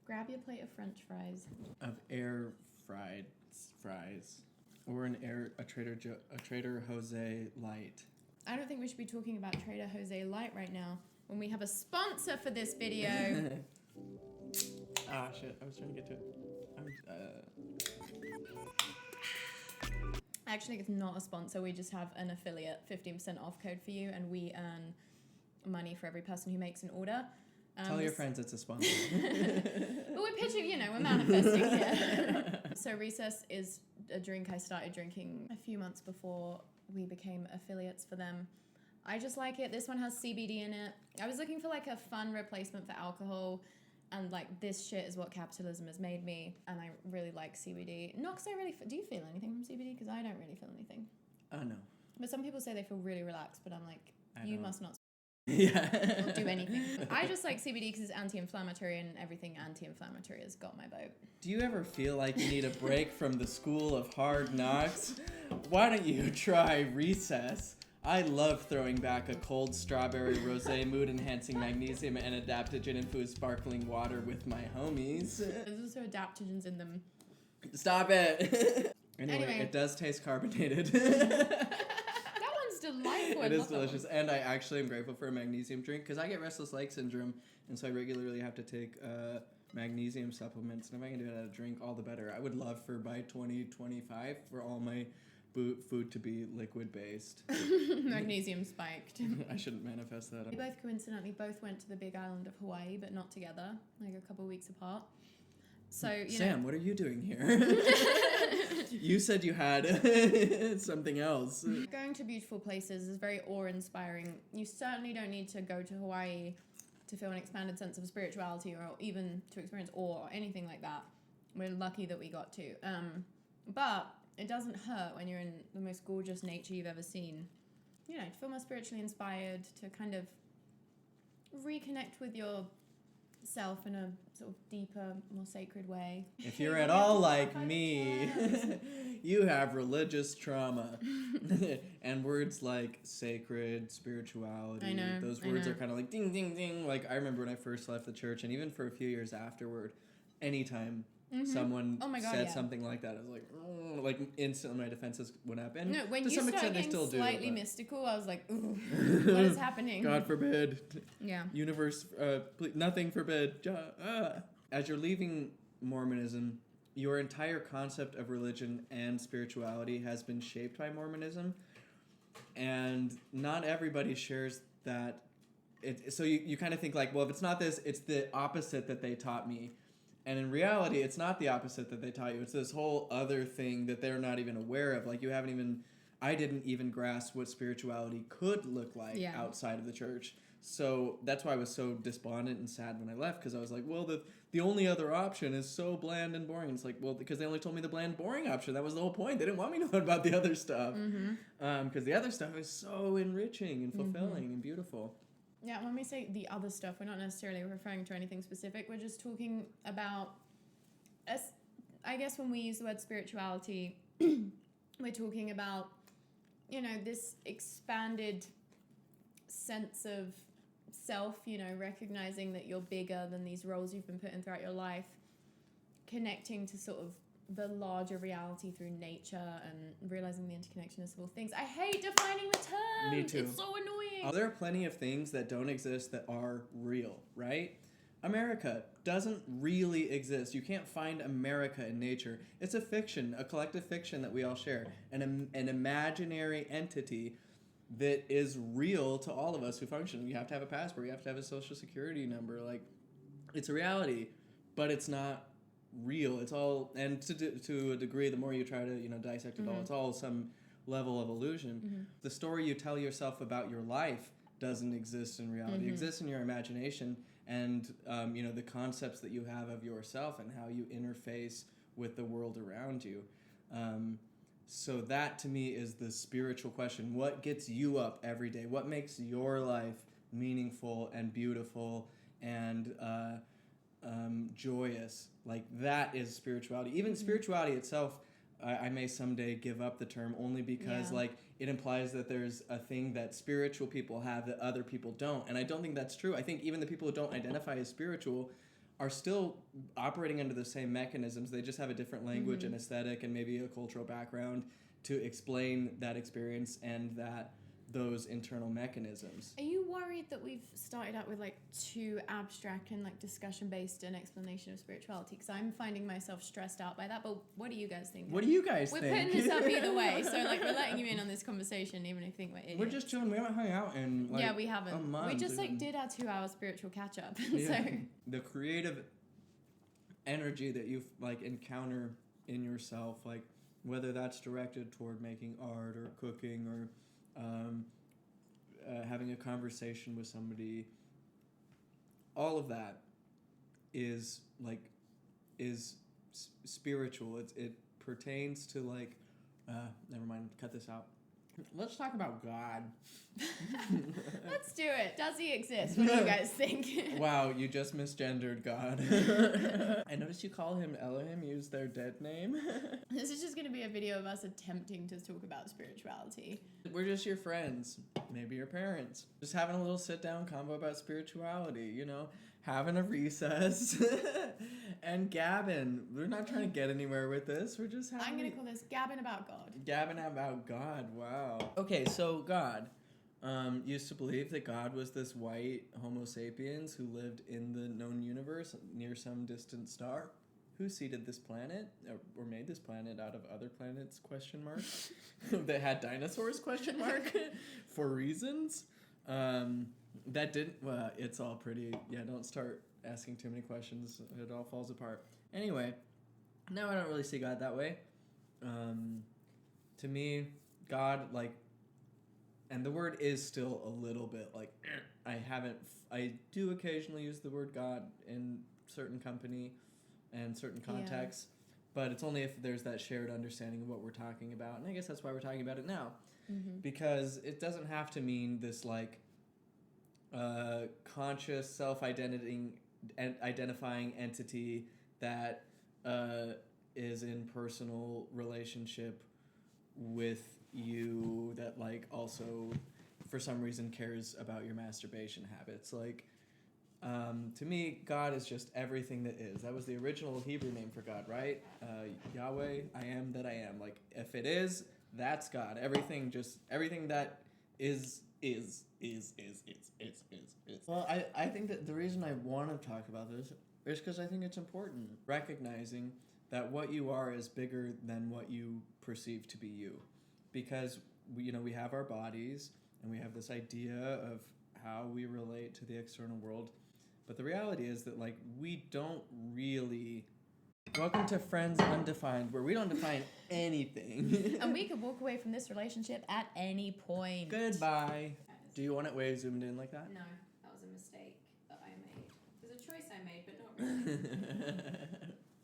Grab your plate of French fries. Of air fried fries. Or a Trader Jose light. I don't think we should be talking about Trader Jose light right now when we have a sponsor for this video. Ah, shit. I was trying to get to it. I actually think it's not a sponsor. We just have an affiliate 15% off code for you, and we earn money for every person who makes an order. Tell your friends it's a sponsor. But we're pitching, we're manifesting here. So Recess is a drink I started drinking a few months before we became affiliates for them. I just like it. This one has CBD in it. I was looking for like a fun replacement for alcohol, and like this shit is what capitalism has made me, and I really like CBD. Not because I really... do you feel anything from CBD? Because I don't really feel anything. No. But some people say they feel really relaxed, but I'm like, you must not... Yeah. Or do anything. I just like CBD because it's anti-inflammatory, and everything anti-inflammatory has got my vote. Do you ever feel like you need a break from the school of hard knocks? Why don't you try Recess? I love throwing back a cold strawberry rosé, mood-enhancing magnesium and adaptogen-infused sparkling water with my homies. There's also adaptogens in them. Stop it! Anyway, it does taste carbonated. Delightful. It is delicious, and I actually am grateful for a magnesium drink because I get restless leg syndrome, and so I regularly have to take magnesium supplements, and if I can do it at a drink, all the better. I would love for by 2025 for all my food to be liquid based. Magnesium spiked. I shouldn't manifest that. We both coincidentally went to the big island of Hawaii, but not together, like a couple weeks apart. So Sam, what are you doing here? You said you had something else. Going to beautiful places is very awe-inspiring. You certainly don't need to go to Hawaii to feel an expanded sense of spirituality, or even to experience awe or anything like that. We're lucky that we got to. But it doesn't hurt when you're in the most gorgeous nature you've ever seen. To feel more spiritually inspired, to kind of reconnect with yourself in a sort of deeper, more sacred way. If you're at all like me, you have religious trauma. And words like sacred, spirituality, those words are kind of like ding, ding, ding. Like I remember when I first left the church, and even for a few years afterward, anytime someone said something like that, I was like instantly my defenses went up. And when to you some start extent they getting still do. Slightly mystical, I was like, ooh, what is happening? God forbid. Yeah. Universe, please, nothing forbid. As you're leaving Mormonism, your entire concept of religion and spirituality has been shaped by Mormonism, and not everybody shares that. So you kind of think like, well, if it's not this, it's the opposite that they taught me. And in reality, it's not the opposite that they taught you. It's this whole other thing that they're not even aware of. Like I didn't even grasp what spirituality could look like outside of the church. So that's why I was so despondent and sad when I left, because I was like, well, the only other option is so bland and boring. It's like, well, because they only told me the bland, boring option. That was the whole point. They didn't want me to learn about the other stuff. Because the other stuff is so enriching and fulfilling and beautiful. Yeah, when we say the other stuff, we're not necessarily referring to anything specific. We're just talking about, I guess when we use the word spirituality, we're talking about, this expanded sense of self, recognizing that you're bigger than these roles you've been put in throughout your life, connecting to sort of the larger reality through nature, and realizing the interconnectedness of all things. I hate defining the term. Me too. It's so annoying. There are plenty of things that don't exist that are real, right? America doesn't really exist. You can't find America in nature. It's a fiction, a collective fiction that we all share, an imaginary entity that is real to all of us who function. You have to have a passport. You have to have a social security number. Like, it's a reality, but it's not real. It's all, and to a degree, the more you try to dissect it all, it's all some level of illusion. The story you tell yourself about your life doesn't exist in reality. It exists in your imagination, and the concepts that you have of yourself and how you interface with the world around you. So that to me is the spiritual question. What gets you up every day? What makes your life meaningful and beautiful and joyous? Like, that is spirituality. Even spirituality itself, I may someday give up the term, only because it implies that there's a thing that spiritual people have that other people don't. And I don't think that's true. I think even the people who don't identify as spiritual are still operating under the same mechanisms. They just have a different language and aesthetic and maybe a cultural background to explain that experience and those internal mechanisms. Are you worried that we've started out with like too abstract and like discussion based an explanation of spirituality? Because I'm finding myself stressed out by that. But what do you guys think? What do you guys We're think? putting this up either way, so like we're letting you in on this conversation, even if you think we're idiots. We're just chilling. We haven't hung out in like we haven't. a month. We just like even. did our 2-hour spiritual catch up. Yeah. So The creative energy that you like encounter in yourself, like whether that's directed toward making art or cooking or having a conversation with somebody, all of that is spiritual. It pertains to like never mind, cut this out. Let's talk about God. let's do it. Does he exist? What do you guys think? Wow, you just misgendered God. I noticed you call him Elohim, use their dead name. This is just going to be a video of us attempting to talk about spirituality. We're just your friends, maybe your parents. Just having a little sit-down convo about spirituality, you know? Having a recess and gabbing. We're not trying to get anywhere with this. We're just having... I'm going to call this Gabbing About God. Gabbing about God, wow. Okay, so God used to believe that God was this white Homo sapiens who lived in the known universe near some distant star. Who seeded this planet or made this planet out of other planets, question mark, that had dinosaurs, question mark, for reasons. That didn't, well, it's all pretty, yeah, don't start asking too many questions. It all falls apart. Anyway, no, I don't really see God that way. To me, God, like, and the word is still a little bit like, I do occasionally use the word God in certain company and certain contexts, but it's only if there's that shared understanding of what we're talking about. And I guess that's why we're talking about it now. Because it doesn't have to mean this like conscious self-identifying entity that is in personal relationship with you that like also for some reason cares about your masturbation habits. Like to me, God is just everything that is. That was the original Hebrew name for God, right? Yahweh, I am that I am. Like if it is, that's God. Everything that is. Well, I think that the reason I want to talk about this is because I think it's important. Recognizing that what you are is bigger than what you perceive to be you. Because, we have our bodies and we have this idea of how we relate to the external world. But the reality is that, like, we don't really... Welcome to Friends Undefined, where we don't define anything. And we could walk away from this relationship at any point. Goodbye. Do you want it way zoomed in like that? No, that was a mistake that I made. It was a choice I made, but not really.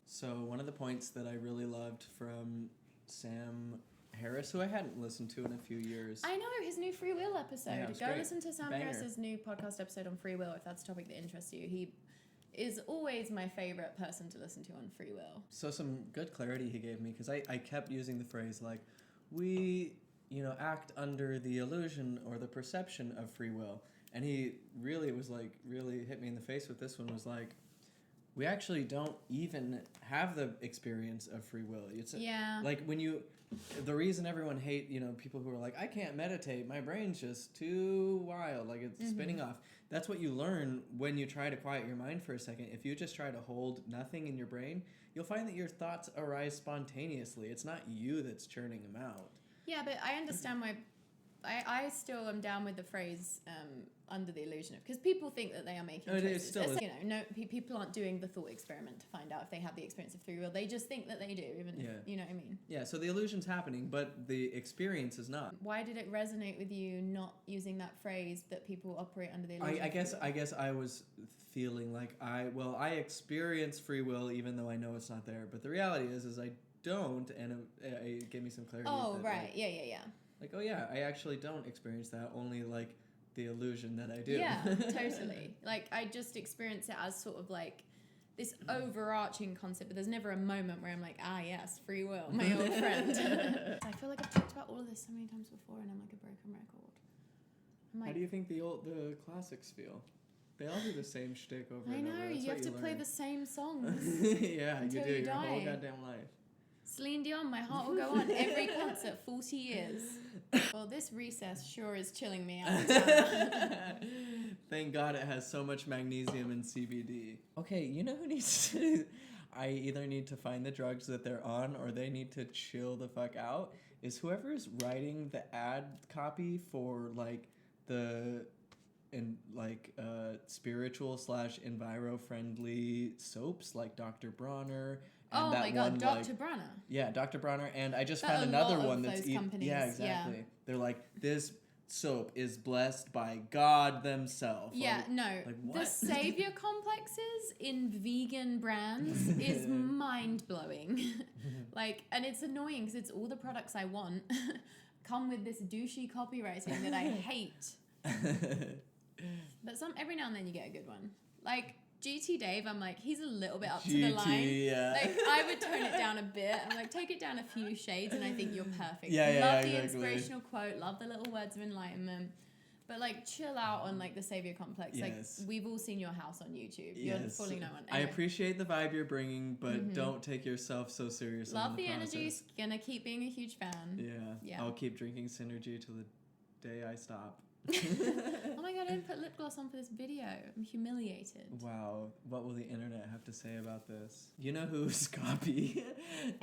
So one of the points that I really loved from Sam Harris, who I hadn't listened to in a few years. I know, his new Free Will episode. Yeah, it was Go great. listen to Sam Banger. Harris's new podcast episode on free will if that's a topic that interests you. He is always my favorite person to listen to on free will. So some good clarity he gave me, because I kept using the phrase like, we, act under the illusion or the perception of free will. And he really hit me in the face with this one, was like, we actually don't even have the experience of free will. It's like the reason everyone hate, people who are like, I can't meditate, my brain's just too wild, like it's spinning off. That's what you learn when you try to quiet your mind for a second. If you just try to hold nothing in your brain, you'll find that your thoughts arise spontaneously. It's not you that's churning them out. Yeah, but I understand why. I still am down with the phrase under the illusion of, because people think that they are making choices. It still is. People aren't doing the thought experiment to find out if they have the experience of free will. They just think that they do, even if, you know what I mean? Yeah, so the illusion's happening, but the experience is not. Why did it resonate with you not using that phrase that people operate under the illusion? I guess I was feeling like I experience free will even though I know it's not there. But the reality is I don't, and it gave me some clarity. Oh, that, right. Yeah. Like, oh yeah, I actually don't experience that, only like the illusion that I do. Yeah, totally. Like, I just experience it as sort of like this overarching concept, but there's never a moment where I'm like, yes, free will, my old friend. I feel like I've talked about all of this so many times before and I'm like a broken record. How do you think the classics feel? They all do the same shtick over I and over. know, That's you what have to play learn. the same songs. Yeah, you until do you your whole die. goddamn life. Celine Dion, My Heart Will Go On, every concert, 40 years. Well, this recess sure is chilling me out. Thank God it has so much magnesium and CBD. Okay, you know who needs to... I either need to find the drugs that they're on or they need to chill the fuck out, is whoever is writing the ad copy for, like, the... spiritual / enviro-friendly soaps like Dr. Bronner. And Oh that my God, one, Dr. like, Bronner. yeah, Dr. Bronner, and I just But found a another lot of one that's those companies, yeah, exactly. They're like, this soap is blessed by God themselves. Yeah, Like, no. like, The what? savior complexes in vegan brands is mind-blowing. Like, and it's annoying because it's all the products I want come with this douchey copywriting that I hate. But every now and then you get a good one. Like GT Dave, I'm like, he's a little bit up to the line. Yeah. Like, I would tone it down a bit. I'm like, take it down a few shades and I think you're perfect. Yeah, love the exactly. inspirational quote, love the little words of enlightenment. But like, chill out on like the savior complex. Yes. Like, we've all seen your house on YouTube. You're Yes. fooling no one. I Anyway, appreciate the vibe you're bringing, but don't take yourself so seriously. love in the process. energy. Gonna keep being a huge fan. Yeah. Yeah. I'll keep drinking Synergy till the day I stop. Oh my God, I didn't put lip gloss on for this video. I'm humiliated. Wow, what will the internet have to say about this? You know who's copy?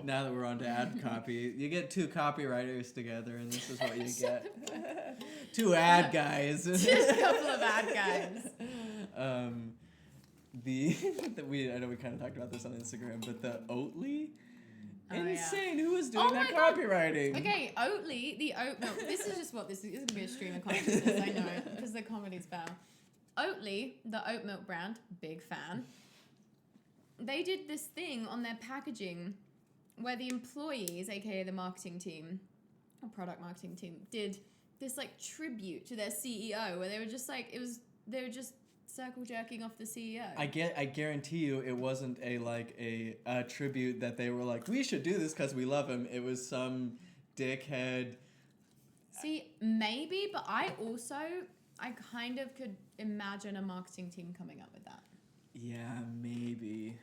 Now that we're on to ad copy, you get two copywriters together, and this is what you get. Two ad guys. Just a couple of ad guys. I know we kind of talked about this on Instagram, but the Oatly. Oh, yeah. Insane! Who was doing Oh that my God. copywriting? Okay, Oatly, the oat milk. This is just what this is. This is gonna be a stream of consciousness, I know, because the comedy's better. Oatly, the oat milk brand, big fan. They did this thing on their packaging where the employees, aka the marketing team, or product marketing team, did this like tribute to their CEO, where they were just like, they were just circle jerking off the CEO. I guarantee you it wasn't a tribute that they were like, we should do this because we love him. It was some dickhead. See, maybe, but I kind of could imagine a marketing team coming up with that. Yeah, maybe.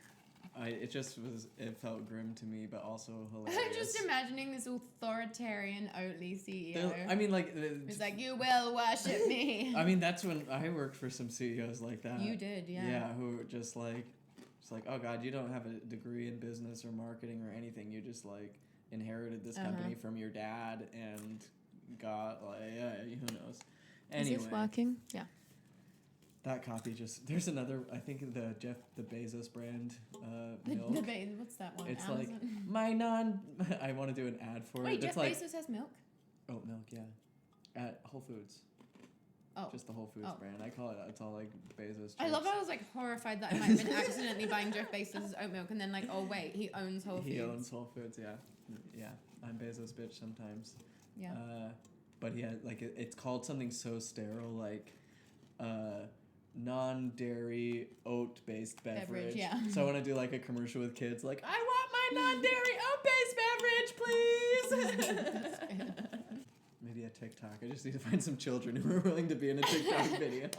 It felt grim to me, but also hilarious. I'm just imagining this authoritarian Oatly CEO. I mean, like... He's like, you will worship me. I mean, that's when I worked for some CEOs like that. You did, yeah. Yeah, who were just like, oh God, you don't have a degree in business or marketing or anything. You just like inherited this company from your dad and got like, yeah, who knows. Anyway. Is this working? Yeah. That copy there's another, I think the Bezos brand milk. What's that one? It's Amazon? like, I want to do an ad for Wait, it. Jeff It's like, Bezos has milk? oat milk, yeah. At Whole Foods. Oh. Just the Whole Foods Oh. brand. I call it, it's all like Bezos. I love chips. how I was like horrified that I might have been accidentally buying Jeff Bezos' oat milk and then like, oh wait, he owns Whole Foods. He owns Whole Foods, yeah. Yeah, I'm Bezos bitch sometimes. Yeah. But yeah, like it's called something so sterile, like non-dairy oat-based beverage. Yeah. So I want to do like a commercial with kids, like, I want my non-dairy oat-based beverage, please. Maybe a TikTok. I just need to find some children who are willing to be in a TikTok video.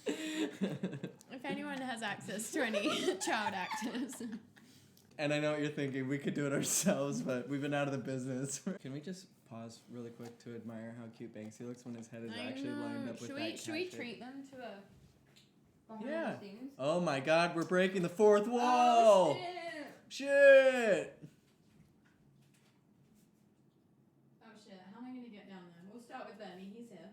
If anyone has access to any child actors. And I know what you're thinking. We could do it ourselves, but we've been out of the business. Can we just pause really quick to admire how cute Banksy looks when his head is actually lined up with that Should we cat treat them to a behind Yeah. the scenes? Oh my God, we're breaking the fourth wall. Oh, Shit. Oh shit, how am I going to get down there? We'll start with Bernie, he's here.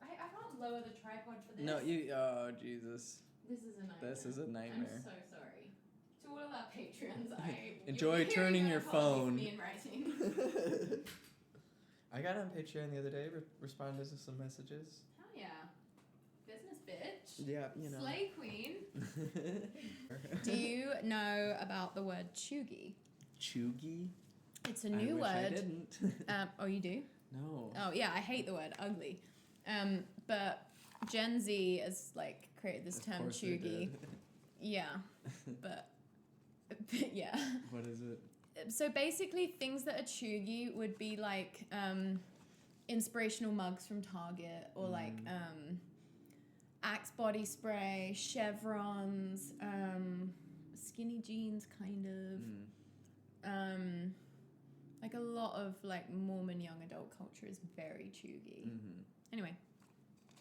I can't lower the tripod for this. No, oh Jesus. This is a nightmare. This is a nightmare. I'm so sorry. To all of our patrons, Enjoy you're turning hearing your an apology for phone. me in writing. I got on Patreon the other day, responded to some messages. Hell yeah. Business bitch. Yeah, you know. Slay queen. Do you know about the word cheugy? Cheugy? It's a new I wish I word. didn't. Oh, you do? No. Oh yeah, I hate the word ugly. But Gen Z has like created this Of term course they cheugy. did. Yeah, but yeah. What is it? So basically, things that are cheugy would be like inspirational mugs from Target, or like Axe body spray, chevrons, skinny jeans, kind of. Like a lot of like Mormon young adult culture is very chuggy. Anyway,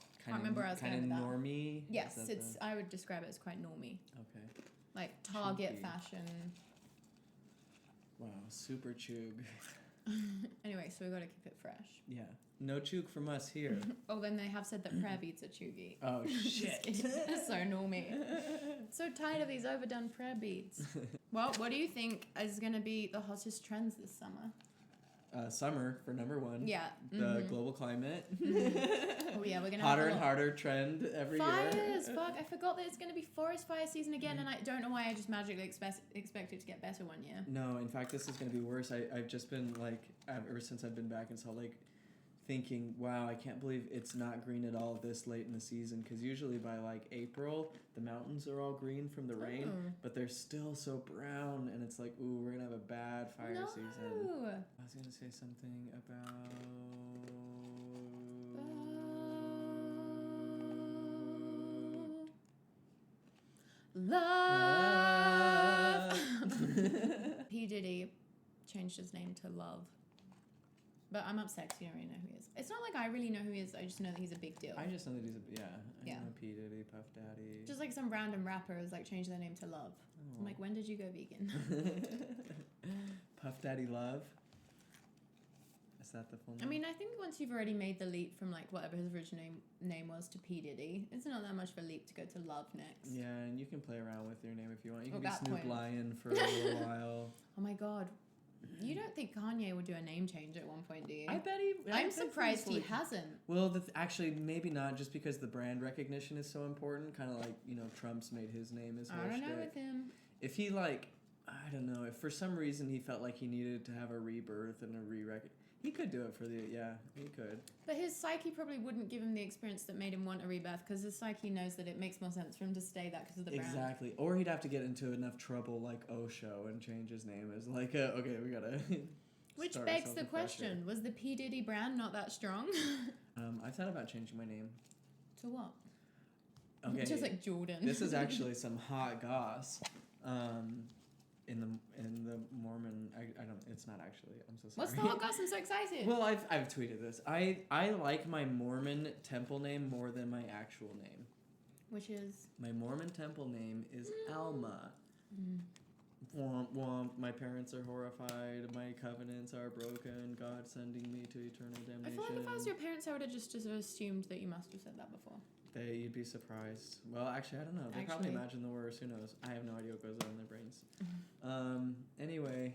I can't remember where I was going with that. Normie. Yes, I would describe it as quite normie. Okay. Like Target Chuggy. fashion. Wow, super chug. Anyway, so we got to keep it fresh. Yeah, no chug from us here. Oh, then they have said that prayer beads are chuggy. Oh shit. So normie. So tired of these overdone prayer beads. Well, what do you think is going to be the hottest trends this summer? Summer for number one. Yeah. The global climate. Oh yeah, we're gonna hotter have and harder trend every year. Fires. Fuck, I forgot that it's gonna be forest fire season again, and I don't know why I just magically expect it to get better one year. No, in fact, this is gonna be worse. I've just been like, ever since I've been back in Salt Lake, thinking, wow, I can't believe it's not green at all this late in the season. Because usually by like April, the mountains are all green from the rain, but they're still so brown, and it's like, ooh, we're gonna have a bad fire season. I was gonna say something about love. P. Diddy changed his name to Love. But I'm upset because you don't really know who he is. It's not like I really know who he is. I just know that he's a big deal. I just know that he's I know P. Diddy, Puff Daddy. Just like some random rapper has like changed their name to Love. I'm like, when did you go vegan? Puff Daddy Love? Is that the full name? I mean, I think once you've already made the leap from like whatever his original name was to P. Diddy, it's not that much of a leap to go to Love next. Yeah, and you can play around with your name if you want. You can At be that Snoop point. Lion for a little while. Oh my god. You don't think Kanye would do a name change at one point, do you? I bet he... I'm surprised he hasn't. Well, actually, maybe not, just because the brand recognition is so important. Kind of like, Trump's made his name his whole I don't know shtick. with him. If he, I don't know, if for some reason he felt like he needed to have a rebirth and a he could do it for he could. But his psyche probably wouldn't give him the experience that made him want a rebirth, because his psyche knows that it makes more sense for him to stay that because of the brand. Exactly. Or he'd have to get into enough trouble like Osho and change his name as like, okay, we gotta... Which begs the question, was the P. Diddy brand not that strong? I've thought about changing my name. To what? Okay. Just like Jordan. This is actually some hot goss. In the Mormon, I don't. It's not actually. I'm so sorry. What's the hot goss? I'm so excited. Well, I've tweeted this. I like my Mormon temple name more than my actual name. Which is? My Mormon temple name is Alma. Womp womp. My parents are horrified. My covenants are broken. God sending me to eternal damnation. I feel like if I was your parents, I would have just assumed that you must have said that before. You'd be surprised. Well, actually, I don't know. They probably imagine the worst. Who knows? I have no idea what goes on in their brains. Anyway,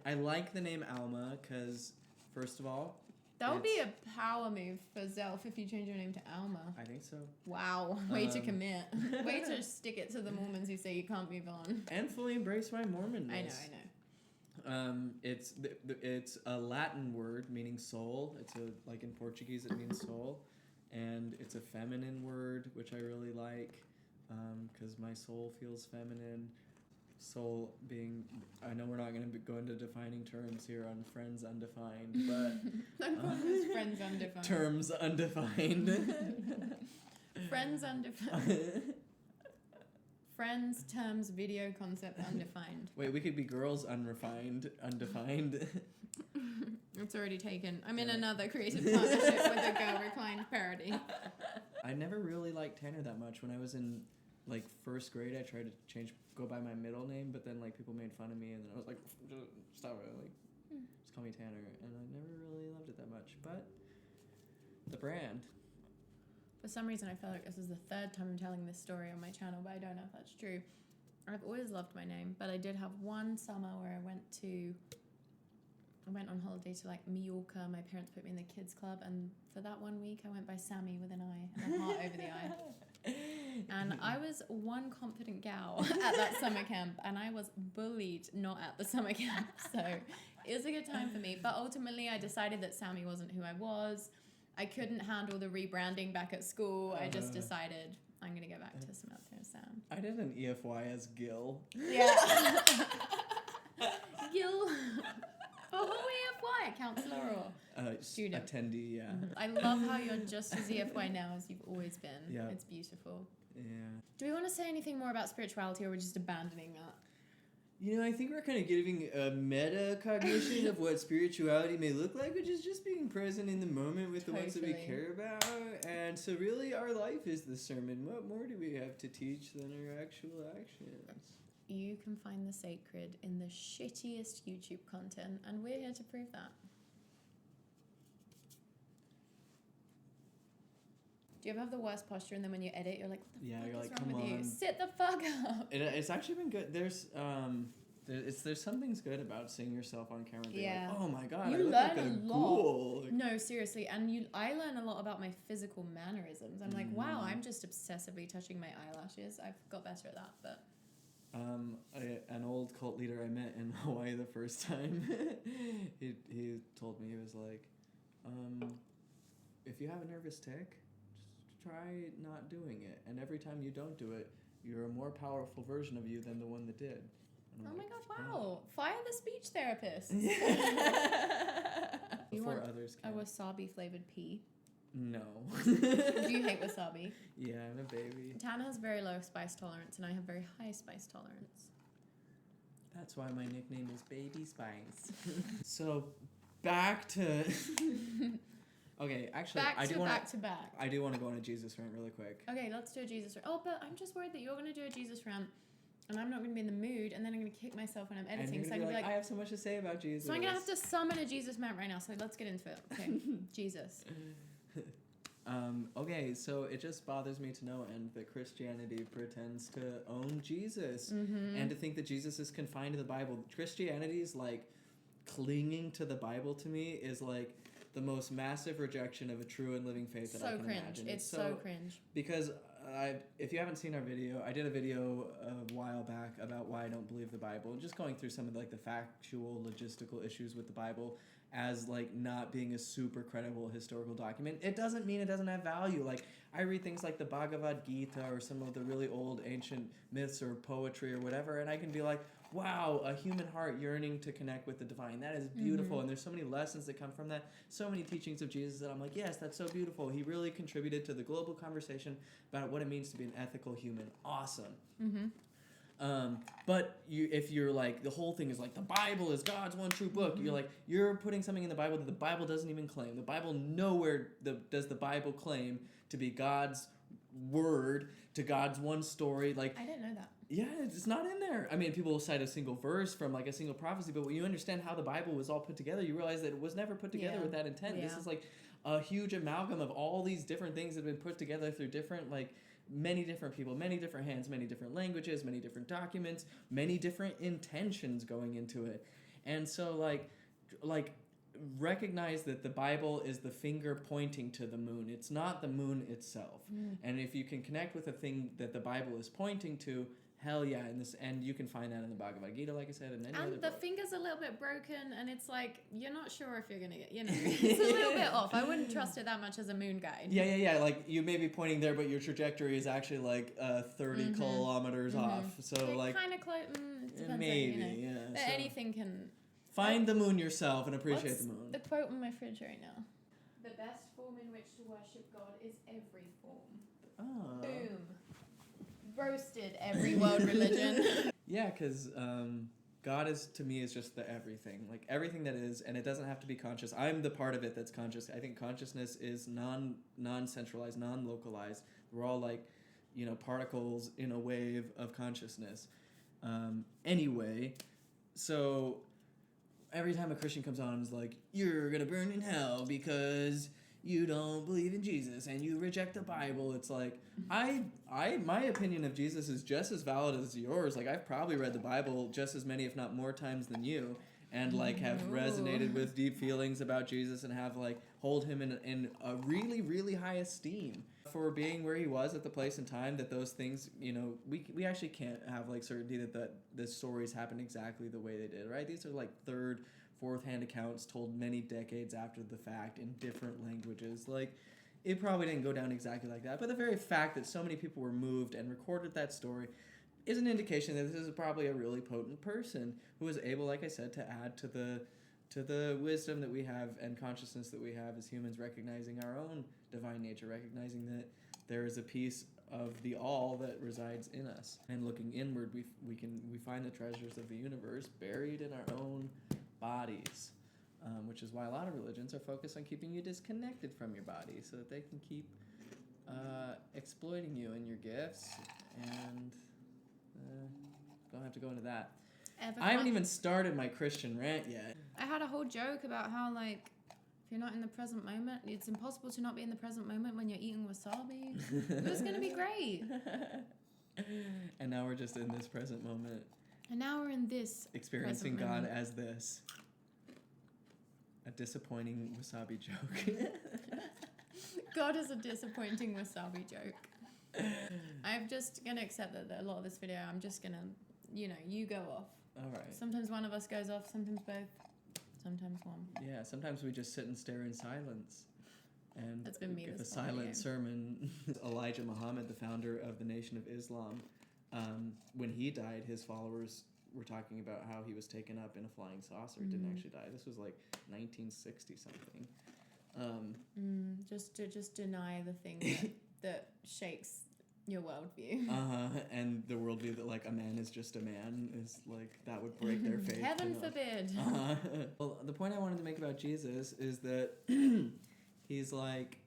I like the name Alma because, first of all, that would be a power move for Zelf if you change your name to Alma. I think so. Wow. Way to commit. Way to stick it to the Mormons who say you can't move on. And fully embrace my Mormonness. I know. It's a Latin word meaning soul. It's like in Portuguese it means soul. And it's a feminine word, which I really like, because my soul feels feminine. Soul being, I know we're not going to go into defining terms here on Friends Undefined, but... I'm calling this Friends Undefined. Terms undefined. Friends Undefined. Friends, terms, video concept undefined. Wait, we could be girls undefined. It's already taken. I'm in another creative partnership with a Girl Reclined parody. I never really liked Tanner that much. When I was in first grade, I tried to go by my middle name, but then people made fun of me, and then I was like, stop it, just call me Tanner, and I never really loved it that much. But the brand. For some reason, I feel like this is the third time I'm telling this story on my channel, but I don't know if that's true. I've always loved my name, but I did have one summer where I went on holiday to Mallorca. My parents put me in the kids club, and for that 1 week I went by Sammy with an I and a heart over the I. And I was one confident gal at that summer camp, and I was bullied not at the summer camp. So it was a good time for me. But ultimately I decided that Sammy wasn't who I was. I couldn't handle the rebranding back at school. I just decided I'm going to go back to Samantha and Sam. I did an EFY as Gil. Yeah. Gil. EFY, counselor or student? Attendee, yeah. I love how you're just as EFY now as you've always been. Yeah. It's beautiful. Yeah. Do we want to say anything more about spirituality, or are we just abandoning that? You know, I think we're kind of giving a metacognition of what spirituality may look like, which is just being present in the moment with the ones that we care about. And so really our life is the sermon. What more do we have to teach than our actual actions? You can find the sacred in the shittiest YouTube content, and we're here to prove that. Do you ever have the worst posture, and then when you edit, you're like, what the fuck you're is like, wrong come with you? on. Sit the fuck up. It's actually been good. There's some things good about seeing yourself on camera. Being like, oh my god, you I look learn like a lot. ghoul. Like, no, seriously, and I learn a lot about my physical mannerisms. I'm like, wow, I'm just obsessively touching my eyelashes. I've got better at that, but. An old cult leader I met in Hawaii the first time, he told me, he was like, if you have a nervous tick, just try not doing it. And every time you don't do it, you're a more powerful version of you than the one that did. And Oh I'm my like, gosh, wow. Fire the speech therapist. You Before want others a can. wasabi flavored pea? No. Do you hate wasabi? Yeah, I'm a baby. Tana has very low spice tolerance, and I have very high spice tolerance. That's why my nickname is Baby Spice. So, back to... Okay, actually, I do want to go on a Jesus rant really quick. Okay, let's do a Jesus rant. Oh, but I'm just worried that you're going to do a Jesus rant, and I'm not going to be in the mood, and then I'm going to kick myself when I'm editing. And so I'm I'm going to be like, I have so much to say about Jesus. So I'm going to have to summon a Jesus rant right now, so let's get into it. Okay, Jesus. Okay, so it just bothers me to no end that Christianity pretends to own Jesus and to think that Jesus is confined to the Bible. Christianity's like clinging to the Bible to me is like the most massive rejection of a true and living faith that I can imagine. It's so cringe. Because if you haven't seen our video, I did a video a while back about why I don't believe the Bible, just going through some of like the factual, logistical issues with the Bible as like not being a super credible historical document. It doesn't mean it doesn't have value. Like I read things like the Bhagavad Gita or some of the really old ancient myths or poetry or whatever, and I can be like, wow, a human heart yearning to connect with the divine. That is beautiful. And there's so many lessons that come from that. So many teachings of Jesus that I'm like, yes, that's so beautiful. He really contributed to the global conversation about what it means to be an ethical human. Awesome. But if you're like, the whole thing is like, the Bible is God's one true book. You're like, you're putting something in the Bible that the Bible doesn't even claim. The Bible nowhere does the Bible claim to be God's word, to God's one story. Like I didn't know that. Yeah, it's not in there. I mean, people will cite a single verse from like a single prophecy, but when you understand how the Bible was all put together, you realize that it was never put together with that intent. This is like a huge amalgam of all these different things that have been put together through different, like, many different people, many different hands, many different languages, many different documents, many different intentions going into it. And so, like recognize that the Bible is the finger pointing to the moon. It's not the moon itself. And if you can connect with a thing that the Bible is pointing to, hell yeah, and you can find that in the Bhagavad Gita, like I said, and any other the book. finger's a little bit broken, and it's like, you're not sure if you're going to get, it's a little bit off. I wouldn't trust it that much as a moon guide. Yeah. Like, you may be pointing there, but your trajectory is actually, like, 30 kilometers off. So, like... kind of close, depends maybe, on, But anything can... Find the moon yourself and appreciate the moon. The quote on my fridge right now? The best form in which to worship God is every form. Oh. Boom. Roasted every world religion. Yeah, because God is, to me, is just the everything. Like, everything that is, and it doesn't have to be conscious. I'm the part of it that's conscious. I think consciousness is non-centralized, non-localized. We're all, like, particles in a wave of consciousness. Anyway, so... Every time a Christian comes on and is like, you're going to burn in hell because you don't believe in Jesus and you reject the Bible. It's like, my opinion of Jesus is just as valid as yours. Like, I've probably read the Bible just as many, if not more times than you, and like have resonated with deep feelings about Jesus and have like hold him in a really, really high esteem for being where he was at the place and time that those things, we actually can't have like certainty that the stories happened exactly the way they did, right? These are like third, fourth hand accounts told many decades after the fact in different languages. Like, it probably didn't go down exactly like that, but the very fact that so many people were moved and recorded that story is an indication that this is probably a really potent person who was able, like I said, to add to the to the wisdom that we have and consciousness that we have as humans, recognizing our own divine nature, recognizing that there is a piece of the all that resides in us. And looking inward, we find the treasures of the universe buried in our own bodies, which is why a lot of religions are focused on keeping you disconnected from your body so that they can keep exploiting you and your gifts. And don't have to go into that. I haven't even started my Christian rant yet. I had a whole joke about how, like, if you're not in the present moment, it's impossible to not be in the present moment when you're eating wasabi. It was going to be great. And now we're just in this present moment. And now we're in this experiencing God moment. as this. A disappointing wasabi joke. God is a disappointing wasabi joke. I'm just going to accept that a lot of this video, I'm just going to, you go off. All right. Sometimes one of us goes off, sometimes both, sometimes one. Yeah, sometimes we just sit and stare in silence and That's been me give a this whole silent video. sermon. Elijah Muhammad, the founder of the Nation of Islam, when he died, his followers were talking about how he was taken up in a flying saucer. Didn't actually die. This was like 1960 something. Just deny the thing that shakes your worldview. And the worldview that like a man is just a man is like that would break their faith. Heaven forbid. Well, the point I wanted to make about Jesus is that he's like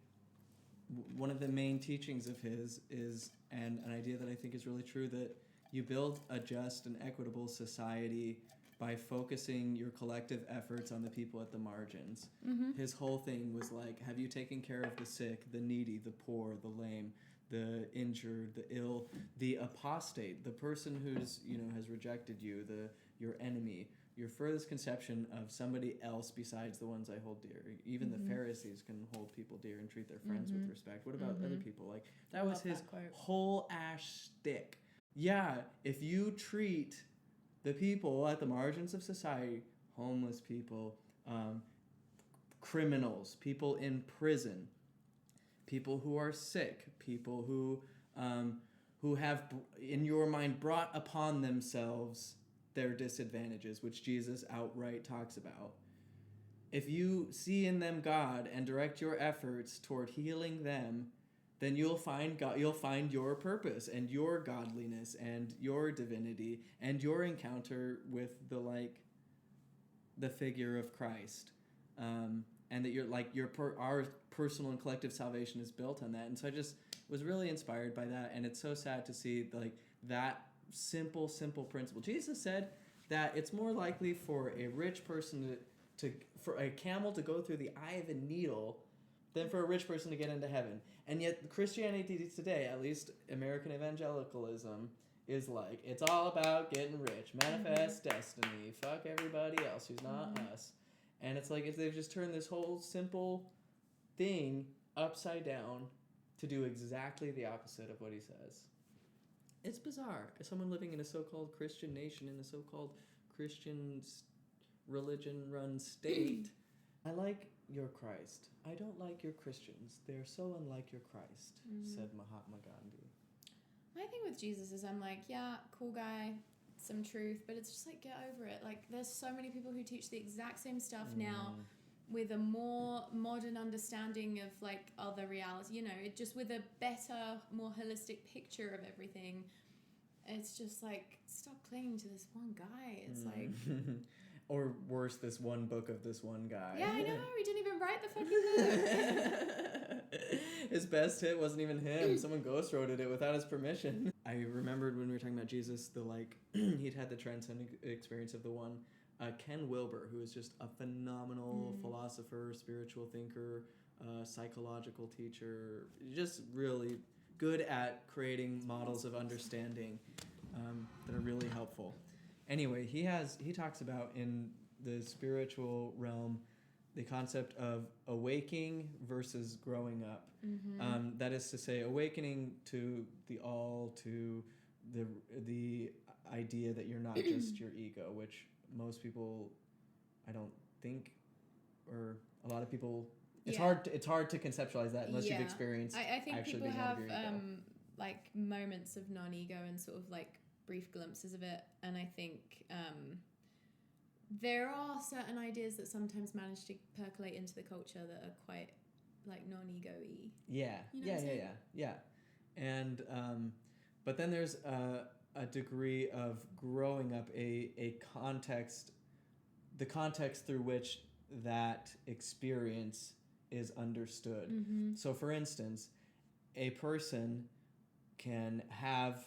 one of the main teachings of his is and an idea that I think is really true, that you build a just and equitable society by focusing your collective efforts on the people at the margins. His whole thing was like, have you taken care of the sick, the needy, the poor, the lame, the injured, the ill, the apostate, the person who's, has rejected you, your enemy, your furthest conception of somebody else besides the ones I hold dear. Even the Pharisees can hold people dear and treat their friends with respect. What about other people? Like, that was his whole ash stick. Yeah, if you treat the people at the margins of society, homeless people, criminals, people in prison, people who are sick, people who have, in your mind, brought upon themselves their disadvantages, which Jesus outright talks about. If you see in them God and direct your efforts toward healing them, then you'll find God, you'll find your purpose and your godliness and your divinity and your encounter with the figure of Christ. And that our personal and collective salvation is built on that. And so I just was really inspired by that. And it's so sad to see that simple principle. Jesus said that it's more likely for a rich person for a camel to go through the eye of a needle than for a rich person to get into heaven. And yet Christianity today, at least American evangelicalism, is like, it's all about getting rich, manifest destiny, fuck everybody else who's not us. And it's like if they've just turned this whole simple thing upside down to do exactly the opposite of what he says. It's bizarre. As someone living in a so-called Christian nation, in a so-called Christian religion-run state, I like your Christ. I don't like your Christians. They're so unlike your Christ, said Mahatma Gandhi. My thing with Jesus is I'm like, yeah, cool guy, some truth, but it's just like, get over it. Like, there's so many people who teach the exact same stuff now with a more modern understanding of like other reality, it just with a better, more holistic picture of everything. It's just like, stop clinging to this one guy. It's like... Or worse, this one book of this one guy. Yeah, I know. He didn't even write the fucking book. His best hit wasn't even him. Someone ghostwrote it without his permission. I remembered when we were talking about Jesus, he'd had the transcendent experience of the one, Ken Wilber, who is just a phenomenal philosopher, spiritual thinker, psychological teacher, just really good at creating models of understanding that are really helpful. Anyway, he talks about in the spiritual realm the concept of awaking versus growing up. That is to say, awakening to the all, to the idea that you're not just your ego, which most people, I don't think, or a lot of people, it's hard to conceptualize that unless you've experienced. I think actually people being have out of your ego. like moments of non-ego and sort of like brief glimpses of it, and I think there are certain ideas that sometimes manage to percolate into the culture that are quite like non-ego-y. Yeah, You know what I'm saying? yeah. And but then there's a degree of growing up, a context, the context through which that experience is understood. Mm-hmm. So, for instance, a person can have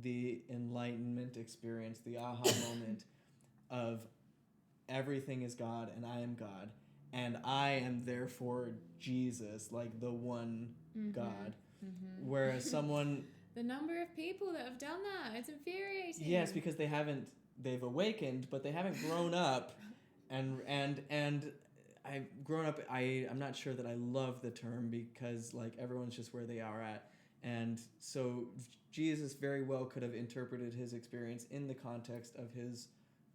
the enlightenment experience, the aha moment of everything is God and I am God, and I am therefore Jesus, like the one God. Mm-hmm. Whereas someone, the number of people that have done that, it's infuriating. yes, because they've awakened, but they haven't grown up, and I've grown up. I'm not sure that I love the term because like everyone's just where they are at, and so Jesus very well could have interpreted his experience in the context of his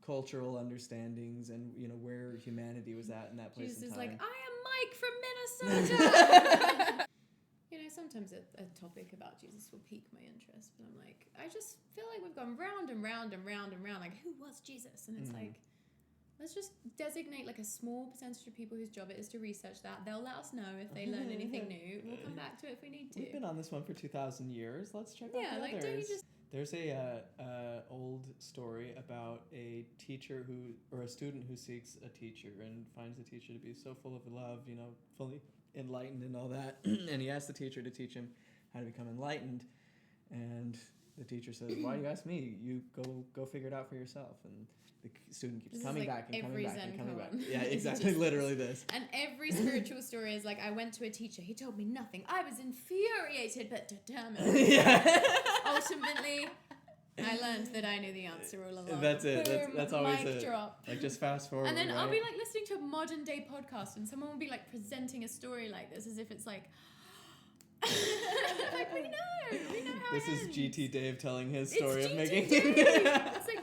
cultural understandings and where humanity was at in that place Jesus and is time. like, I am Mike from Minnesota. Sometimes a topic about Jesus will pique my interest, but I'm like, I just feel like we've gone round and round and round and round. Like, who was Jesus? And it's like, let's just designate like a small percentage of people whose job it is to research that. They'll let us know if they learn anything new. We'll come back to it if we need to. We've been on this one for 2,000 years. Let's check out the like, others. don't you just... There's a old story about a teacher or a student who seeks a teacher and finds the teacher to be so full of love, fully enlightened and all that. And he asks the teacher to teach him how to become enlightened. And the teacher says, "Why do you ask me? You go figure it out for yourself." And the student keeps coming back and coming back and coming back. Yeah, exactly. Literally this. And every spiritual story is like, I went to a teacher. He told me nothing. I was infuriated but determined. Yeah. Ultimately, I learned that I knew the answer all along. That's it. Boom, That's always mic it. drop. Like just fast forward. And then right? I'll be like listening to a modern day podcast, and someone will be like presenting a story like this as if it's like, like we know how this it is ends. GT Dave telling his story it's of GT making. Dave. It's like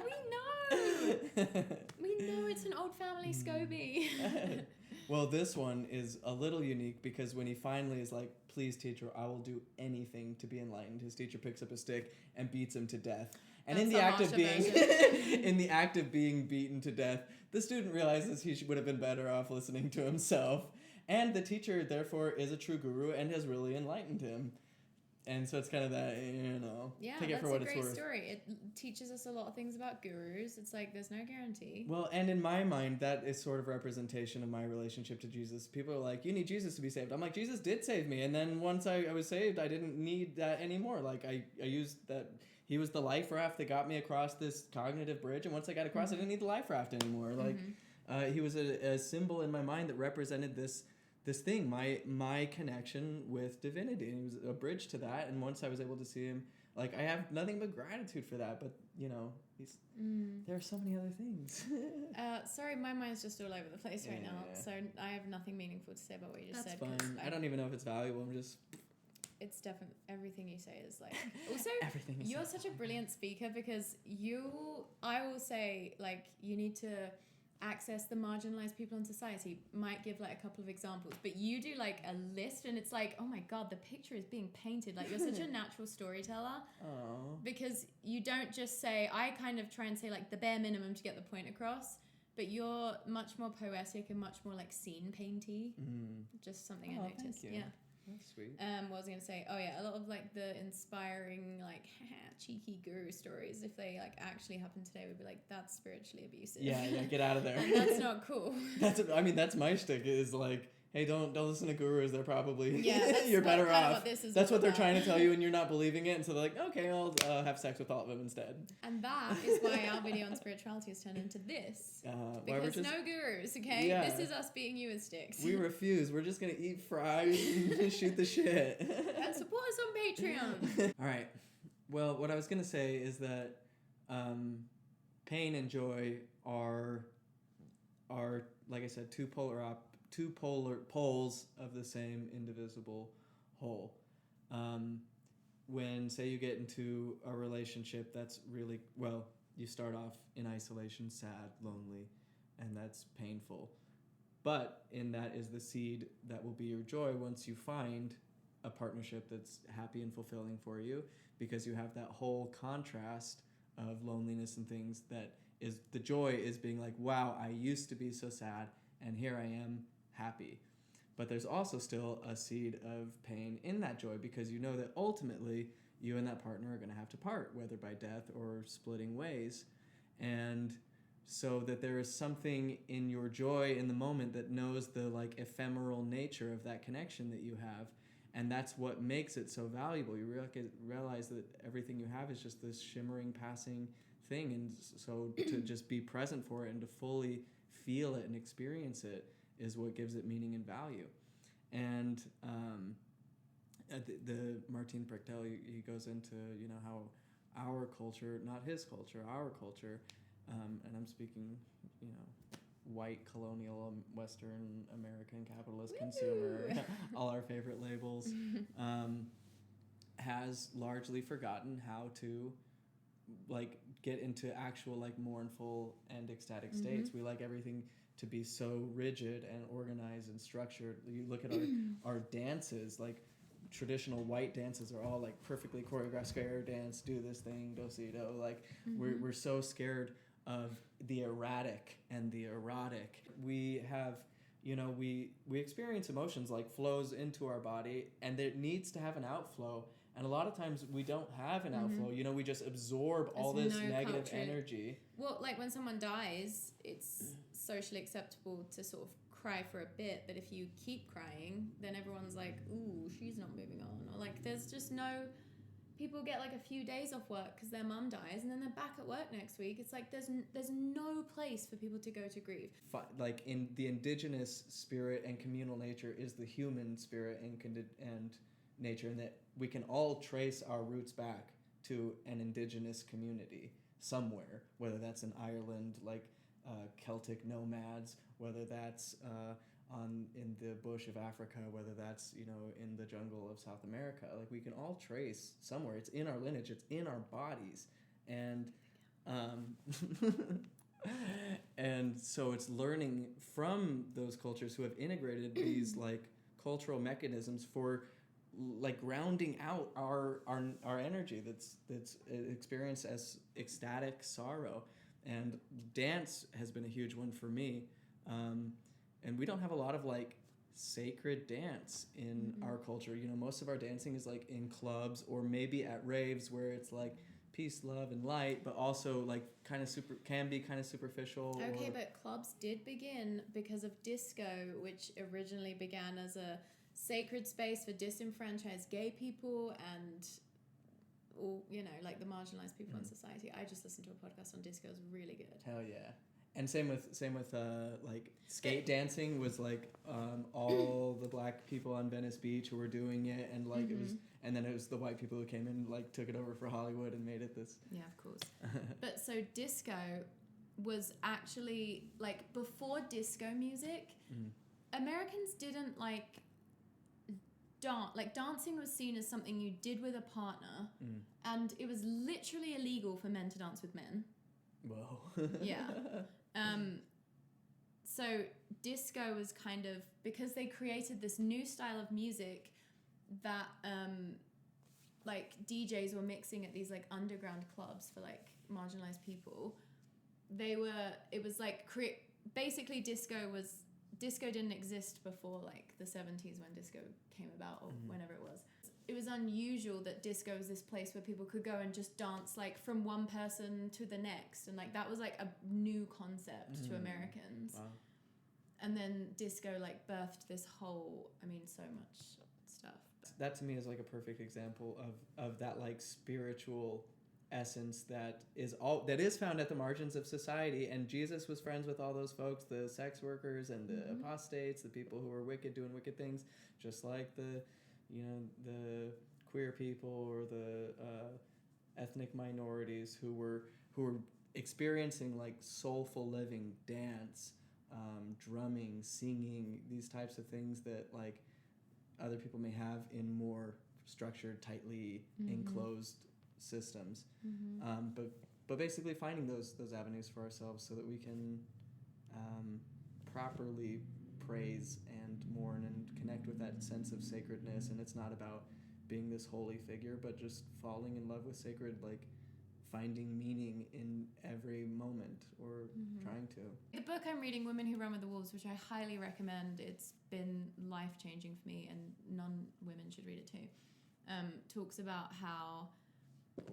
we know it's an old family SCOBY. Well, this one is a little unique because when he finally is like, "Please, teacher, I will do anything to be enlightened," his teacher picks up a stick and beats him to death. And That's in the act of version. in the act of being beaten to death, the student realizes he would have been better off listening to himself. And the teacher, therefore, is a true guru and has really enlightened him. And so it's kind of that, Yeah, take it that's for what a great it's worth. story. It teaches us a lot of things about gurus. It's like, there's no guarantee. Well, and in my mind, that is sort of representation of my relationship to Jesus. People are like, "You need Jesus to be saved." I'm like, Jesus did save me. And then once I was saved, I didn't need that anymore. Like, I used that. He was the life raft that got me across this cognitive bridge. And once I got across, I didn't need the life raft anymore. Like, he was a symbol in my mind that represented this thing, my connection with divinity, and he was a bridge to that. And once I was able to see him, like, I have nothing but gratitude for that. But he's there are so many other things. Sorry, my mind's just all over the place right now, so I have nothing meaningful to say about what you just said. That's fine. I don't even know if it's valuable. I'm just... It's definitely, everything you say is like, also everything you're such a brilliant speaker because I will say, like, you need to access the marginalized people in society. Might give like a couple of examples, but you do like a list and it's like, oh my god, the picture is being painted. Like, you're such a natural storyteller. Oh. Because you don't just say, I kind of try and say like the bare minimum to get the point across, but you're much more poetic and much more like scene painty. Just something I noticed. Thank you. Yeah. That's sweet. What was I gonna say? Oh yeah, a lot of like the inspiring, like cheeky guru stories, if they like actually happen today, would be like, that's spiritually abusive. Yeah, get out of there. And that's not cool. That's my shtick, is like, hey, don't listen to gurus. They're probably you're that's better kind of off. what this is That's all what they're about. trying to tell you, and you're not believing it. And so they're like, okay, I'll have sex with all of them instead. And that is why our video on spirituality has turned into this. Because no gurus, okay? Yeah. This is us beating you with sticks. We refuse. We're just gonna eat fries and shoot the shit. And support us on Patreon. All right. Well, what I was gonna say is that pain and joy are like I said, two polar poles of the same indivisible whole. When, say, you get into a relationship that's really, well, you start off in isolation, sad, lonely, and that's painful. But in that is the seed that will be your joy once you find a partnership that's happy and fulfilling for you, because you have that whole contrast of loneliness and things that is the joy is being like, wow, I used to be so sad and here I am happy. But there's also still a seed of pain in that joy, because you know that ultimately you and that partner are going to have to part, whether by death or splitting ways. And so that there is something in your joy in the moment that knows the like ephemeral nature of that connection that you have. And that's what makes it so valuable. You realize that everything you have is just this shimmering, passing thing. And so to just be present for it and to fully feel it and experience it is what gives it meaning and value. And the Martin Brechtel, he goes into, you know, how our culture, not his culture, our culture, and I'm speaking, you know, white colonial Western American capitalist consumer, all our favorite labels, has largely forgotten how to like get into actual like mournful and ecstatic states. We like everything to be so rigid and organized and structured. You look at our dances, like traditional white dances are all like perfectly choreographed, square dance, do this thing, do-si-do. Like we're so scared of the erratic and the erotic. We have, you know, we experience emotions like flows into our body, and it needs to have an outflow. And a lot of times we don't have an outflow. You know, we just absorb all this negative energy. Well, like when someone dies, it's socially acceptable to sort of cry for a bit, but if you keep crying, then everyone's like, ooh, she's not moving on. Or like there's just no... People get like a few days off work because their mum dies, and then they're back at work next week. It's like there's no place for people to go to grieve. Like in the indigenous spirit and communal nature is the human spirit and nature, and that we can all trace our roots back to an indigenous community somewhere, whether that's in Ireland, like Celtic nomads, whether that's in the bush of Africa, whether that's, you know, in the jungle of South America. Like we can all trace somewhere. It's in our lineage. It's in our bodies, and and so it's learning from those cultures who have integrated these like cultural mechanisms for like grounding out our energy that's experienced as ecstatic sorrow. And dance has been a huge one for me. And we don't have a lot of like sacred dance in our culture. You know, most of our dancing is like in clubs or maybe at raves where it's like peace, love, and light, but also like kind of can be kind of superficial. Okay, but clubs did begin because of disco, which originally began as a sacred space for disenfranchised gay people and all, you know, like the marginalized people in society. I just listened to a podcast on disco. It was really good. Hell yeah. And same with like skate dancing was like all the black people on Venice Beach who were doing it, and like it was, and then it was the white people who came in, like took it over for Hollywood and made it this. Yeah, of course. But so disco was actually like before disco music, Americans didn't like dance. Like dancing was seen as something you did with a partner, and it was literally illegal for men to dance with men. Whoa. Yeah. So disco was kind of, because they created this new style of music that like DJs were mixing at these like underground clubs for like marginalized people. It was like basically disco didn't exist before like the 70s when disco came about, or whenever it was. It was unusual that disco was this place where people could go and just dance like from one person to the next, and like that was like a new concept to Americans. Wow. And then disco like birthed this whole, I mean, so much stuff. That to me is like a perfect example of that like spiritual essence that is found at the margins of society. And Jesus was friends with all those folks, the sex workers and the apostates, the people who were wicked, doing wicked things, just like the queer people or the ethnic minorities who were experiencing like soulful living, dance, drumming, singing, these types of things that like other people may have in more structured, tightly enclosed systems. But basically finding those avenues for ourselves so that we can properly praise and mourn and connect with that sense of sacredness. And it's not about being this holy figure, but just falling in love with sacred like finding meaning in every moment or trying to. The book I'm reading, Women Who Run with the Wolves, which I highly recommend, it's been life-changing for me, and non-women should read it too, talks about how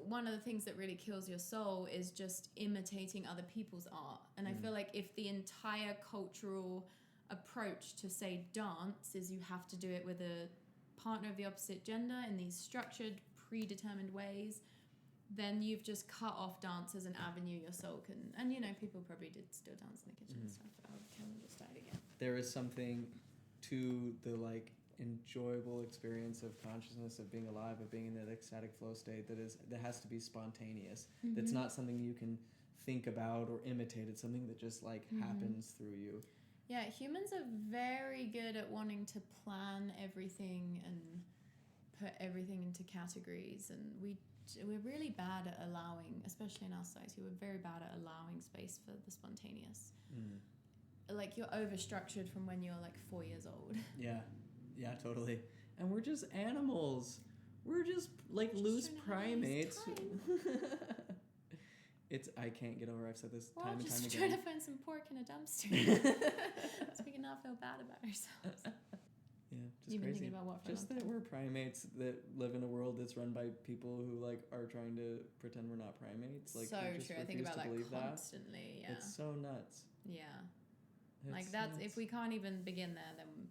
one of the things that really kills your soul is just imitating other people's art. And I feel like if the entire cultural approach to, say, dance is you have to do it with a partner of the opposite gender in these structured, predetermined ways, then you've just cut off dance as an avenue your soul can. And you know, people probably did still dance in the kitchen and stuff. Oh, Cameron just died again. There is something to the like enjoyable experience of consciousness, of being alive, of being in that ecstatic flow state that has to be spontaneous. That's not something you can think about or imitate. It's something that just like happens through you. Yeah, humans are very good at wanting to plan everything and put everything into categories, and we're really bad at allowing, especially in our society, we're very bad at allowing space for the spontaneous. Like, you're over-structured from when you're like 4 years old. Yeah, totally. And we're just animals. We're just like loose primates. I can't get over, I've said this time and time again. We're just trying to find some pork in a dumpster so we can not feel bad about ourselves. Yeah, just You've been crazy. thinking about what for just that we're primates that live in a world that's run by people who like are trying to pretend we're not primates. Like, so just true. I think about that constantly. Yeah, it's so nuts. Yeah, It's like that's nuts. if we can't even begin there, then.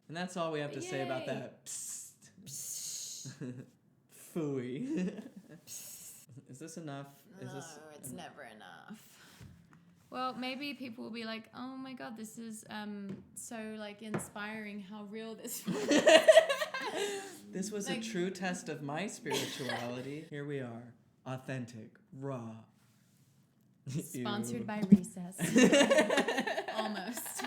And that's all we have to say about that. Psst. Phooey. Is this enough? It's never enough. Well, maybe people will be like, "Oh my God, this is so like inspiring. How real this was." This was a true test of my spirituality. Here we are, authentic, raw. Sponsored by Recess. Almost.